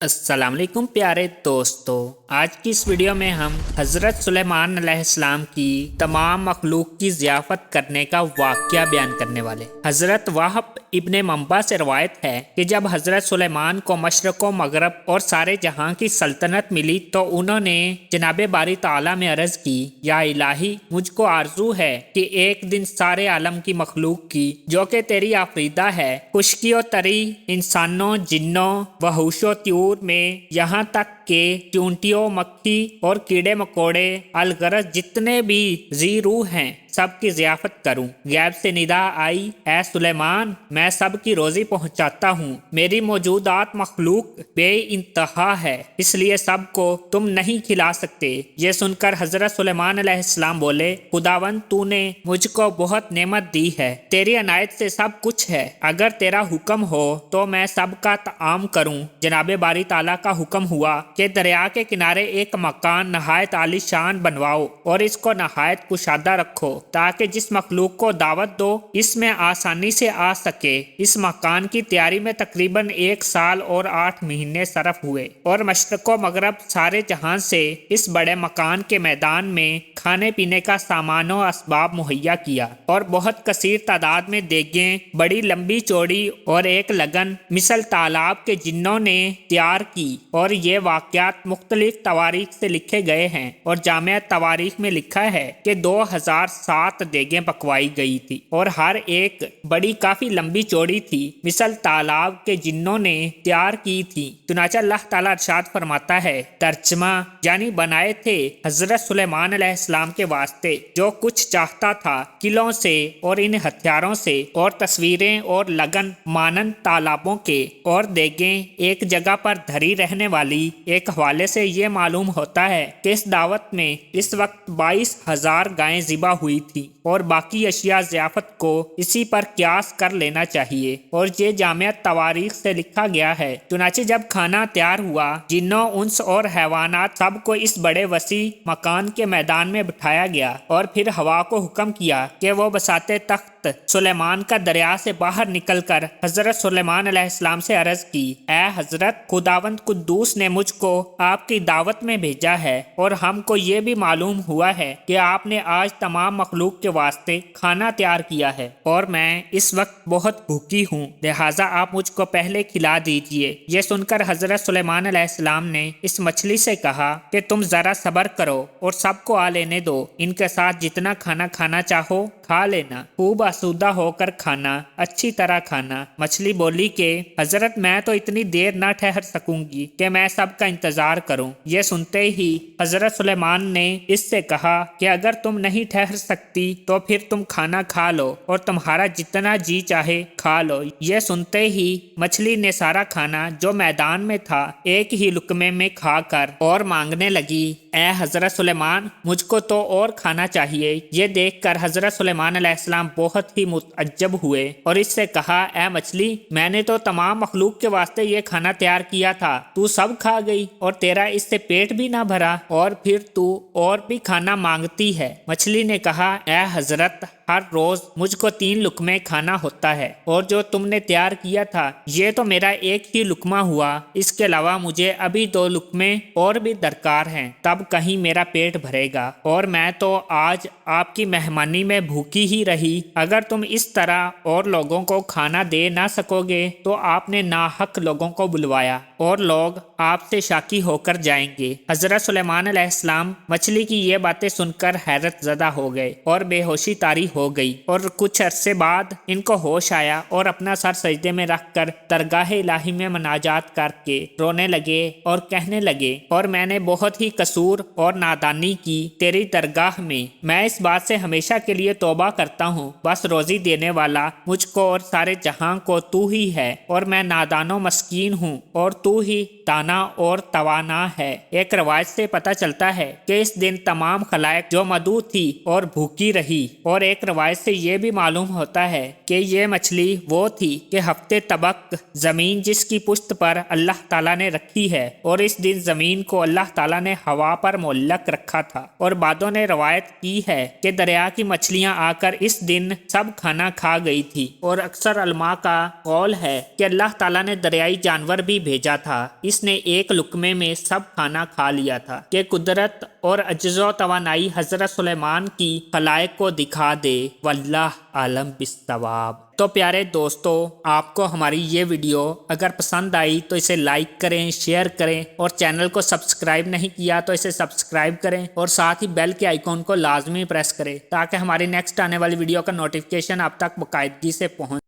अस्सलाम वालेकुम प्यारे दोस्तों। आज की इस वीडियो में हम हज़रत सुलेमान अलैहिस्सलाम की तमाम मखलूक की ज़ियाफ़त करने का वाक़या बयान करने वाले। हज़रत वाहब इब्ने मंबा से रवायत है कि जब हज़रत सुलेमान को मशरक़ व मगरब और सारे जहां की सल्तनत मिली तो उन्होंने जनाबे बारी ताला में अर्ज़ की, या इलाही, मुझको आरजू है कि एक दिन सारे आलम की मखलूक की जो कि तेरी आफरीदा है, खुश्की और तरी, इंसानों, जिन्नों, वहूशो त्यूर में यहाँ तक के चूंटियों, मक्खी और कीड़े मकोड़े अलगरज जितने भी जी रूह हैं सबकी ज़ियाफ़त करूं। गैब से निदा आई, ऐ सुलेमान, मैं सब की रोज़ी पहुंचाता हूं। मेरी मौजूदात मखलूक बे इंतहा है, इसलिए सबको तुम नहीं खिला सकते। ये सुनकर हज़रत सुलेमान अलैहिस्सलाम बोले, खुदावंद, तूने मुझको बहुत नेमत दी है, तेरी अनायत से सब कुछ है। अगर तेरा हुक्म हो तो मैं सबका ताम करूं। जनाबे बारी ताला का हुक्म हुआ कि दरिया के किनारे एक मकान नहायत आलीशान बनवाओ और इसको नहायत कुशादा रखो ताकि जिस मखलूक को दावत दो इसमें आसानी से आ सके। इस मकान की तैयारी में तकरीबन 1 साल और 8 महीने सरफ हुए और मशरक़ व मगरब सारे जहां से इस बड़े मकान के मैदान में खाने पीने का सामान और असबाब मुहैया किया और बहुत कसीर तादाद में देगें बड़ी लंबी चौड़ी और एक लगन मिसल तालाब के जिन्नों ने तैयार की। और ये वाक़यात मुख्तलिफ तवारीख से लिखे गए हैं और जामिया तवारीख में लिखा है कि 2007 देगें पकवाई गई थी और हर एक बड़ी काफ़ी लंबी चौड़ी थी, मिसल तालाब के जिन्नों ने तैयार की थी। चुनांचे अल्लाह ताला इरशाद फरमाता है, तर्जमा यानी बनाए थे हज़रत सुलेमान अलैहिस्सलाम के वास्ते जो कुछ चाहता था किलों से और इन हथियारों से, और तस्वीरें और लगन मानन तालाबों के और देगें एक जगह पर धरी रहने वाली। एक हवाले से ये मालूम होता है कि इस दावत में इस वक्त 22,000 गायें ज़िबा हुई थी और बाकी अशिया ज़ियाफ़त को इसी पर क्यास कर लेना चाहिए और ये जामिया तवारीख से लिखा गया है। चुनांचे जब खाना तैयार हुआ, जिन्नों, उन्स और हैवानात सबको इस बड़े वसी मकान के मैदान में बिठाया गया और फिर हवा को हुक्म किया कि वो बसाते तख्त सुलेमान का दरिया से बाहर निकलकर हज़रत सुलेमान अलैहिस्सलाम से अर्ज़ की, ऐ हज़रत, खुदावंद कुद्दूस ने मुझको आपकी दावत में भेजा है और हमको ये भी मालूम हुआ है कि आपने आज तमाम मखलूक के वास्ते खाना तैयार किया है और मैं इस वक्त बहुत भूखी हूँ, लिहाजा आप मुझको पहले खिला दीजिए। ये सुनकर हज़रत सुलेमान अलैहिस्सलाम ने इस मछली से कहा कि तुम ज़रा सब्र करो और सबको आ लेने दो, इनके साथ जितना खाना खाना चाहो खा लेना, खूब आसूदा होकर खाना, अच्छी तरह खाना। मछली बोली कि हज़रत, मैं तो इतनी देर ना ठहर सकूंगी कि मैं सबका इंतज़ार करूं। ये सुनते ही हज़रत सुलेमान ने इससे कहा कि अगर तुम नहीं ठहर सकती तो फिर तुम खाना खा लो और तुम्हारा जितना जी चाहे खा लो। ये सुनते ही मछली ने सारा खाना जो मैदान में था एक ही लुकमे में खाकर और मांगने लगी, ऐ हज़रत सुलेमान, मुझको तो और खाना चाहिए। ये देखकर हज़रत सुलेमान अलैहिस्सलाम बहुत ही मुतअज्जब हुए और इससे कहा, ऐ मछली, मैंने तो तमाम मखलूक के वास्ते ये खाना तैयार किया था, तू सब खा गई और तेरा इससे पेट भी ना भरा और फिर तू और भी खाना मांगती है। मछली ने कहा, ऐ हज़रत, हर रोज मुझको 3 लुकमे खाना होता है और जो तुमने तैयार किया था ये तो मेरा एक ही लुकमा हुआ, इसके अलावा मुझे अभी 2 लुकमे और भी दरकार हैं, तब कहीं मेरा पेट भरेगा और मैं तो आज आपकी मेहमानी में भूखी ही रही। अगर तुम इस तरह और लोगों को खाना दे ना सकोगे तो आपने नाहक लोगों को बुलवाया और लोग आपसे शाकी होकर जाएंगे। हज़रत सुलेमान अलैहिस्सलाम मछली की ये बातें सुनकर हैरत ज़दा हो गए और बेहोशी तारी हो गई और कुछ अरसे बाद इनको होश आया और अपना सर सजदे में रखकर दरगाह इलाही में मनाजात करके रोने लगे और कहने लगे, और मैंने बहुत ही कसूर और नादानी की तेरी दरगाह में। मैं इस बात से हमेशा के लिए तौबा करता हूँ, बस रोजी देने वाला मुझको और सारे जहां को तू ही है और मैं नादानो मस्कीन हूँ और तू ही दाना और तवाना है। एक रवायत से पता चलता है कि इस दिन तमाम खलायक जो मदऊ थी और भूखी रही और एक रवायत से ये भी मालूम होता है कि ये मछली वो थी कि हफ्ते तबक जमीन जिसकी पुश्त पर अल्लाह ताला ने रखी है, और इस दिन जमीन को अल्लाह ताला ने हवा पर मुअल्लक रखा था। और बादों ने रवायत की है कि दरिया की मछलियां आकर इस दिन सब खाना खा गई थी। और अक्सर उलमा का कौल है कि अल्लाह ताला ने दरियाई जानवर भी भेजा था, इसने एक लुकमे में सब खाना खा लिया था कि कुदरत और अज्जो तवानाई हजरत सुलेमान की खलाइक को दिखा दे। वल्लाह आलम बिस्सवाब। तो प्यारे दोस्तों, आपको हमारी ये वीडियो अगर पसंद आई तो इसे लाइक करें, शेयर करें, और चैनल को सब्सक्राइब नहीं किया तो इसे सब्सक्राइब करें, और साथ ही बेल के आइकॉन को लाजमी प्रेस करें ताकि हमारी नेक्स्ट आने वाली वीडियो का नोटिफिकेशन आप तक बाकायदगी से पहुंचे।